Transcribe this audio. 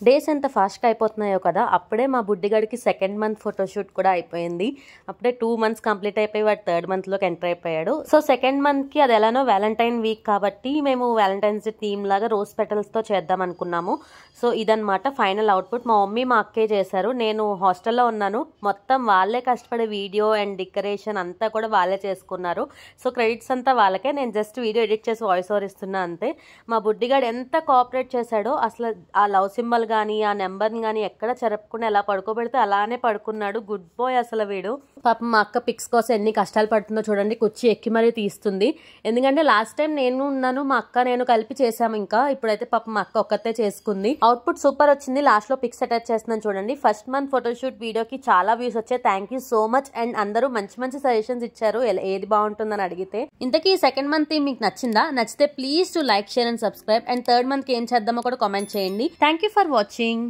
Days ఎంత ఫాస్ట్గా అయిపోతున్నాయో కదా. అప్పుడే మా బుడ్డిగాడికి సెకండ్ మంత్ ఫోటోషూట్ కూడా అయిపోయింది. అప్పుడే 2 months కంప్లీట్ అయిపోయి వాడు 3rd monthలోకి ఎంటర్ అయిపోయాడు. సో సెకండ్ మంత్కి అది ఎలానో వ్యాలంటైన్ వీక్ కాబట్టి మేము వ్యాలంటైన్స్ డే థీమ్ లాగా రోజ్ పెటల్స్తో చేద్దాం అనుకున్నాము. సో ఇదన్నమాట ఫైనల్ అవుట్పుట్. మా మమ్మీ మా అక్కే చేశారు. నేను హాస్టల్లో ఉన్నాను. మొత్తం వాళ్ళే కష్టపడే వీడియో అండ్ డెకరేషన్ అంతా కూడా వాళ్ళే చేసుకున్నారు. సో క్రెడిట్స్ అంతా వాళ్ళకే. నేను జస్ట్ వీడియో ఎడిట్ చేసి వాయిస్ ఓవర్ ఇస్తున్నా అంతే. మా బుడ్డిగాడు ఎంత కోఆపరేట్ చేశాడో, అసలు ఆ లవ్ సింబల్ కానీ ఆ నెంబర్ని కానీ ఎక్కడ చెరపకుండా ఎలా పడుకోబెడితే అలానే పడుకున్నాడు. గుడ్ బాయ్ అసలు వీడు. పాపం మా అక్క పిక్స్ కోసం ఎన్ని కష్టాలు పడుతుందో చూడండి. కుర్చీ ఎక్కి మరీ తీస్తుంది. ఎందుకంటే లాస్ట్ టైం నేను ఉన్నాను, మా అక్క నేను కలిపి చేసాము. ఇంకా ఇప్పుడైతే పాపం మా అక్క ఒక్కతే చేసుకుంది. అవుట్పుట్ సూపర్ వచ్చింది. లాస్ట్ లో పిక్స్ అటాచ్ చేస్తున్నాను చూడండి. ఫస్ట్ మంత్ ఫోటోషూట్ వీడియోకి చాలా వ్యూస్ వచ్చాయి. Thank you so much. And అందరూ మంచి మంచి సజెషన్స్ ఇచ్చారు ఏది బాగుంటుందని అడిగితే. ఇంతకీ సెకండ్ మంత్ మీకు నచ్చిందా? నచ్చితే please to like, share and subscribe. And 3rd month ఏం చేద్దామో కూడా కామెంట్ చేయండి. Thank you for watching.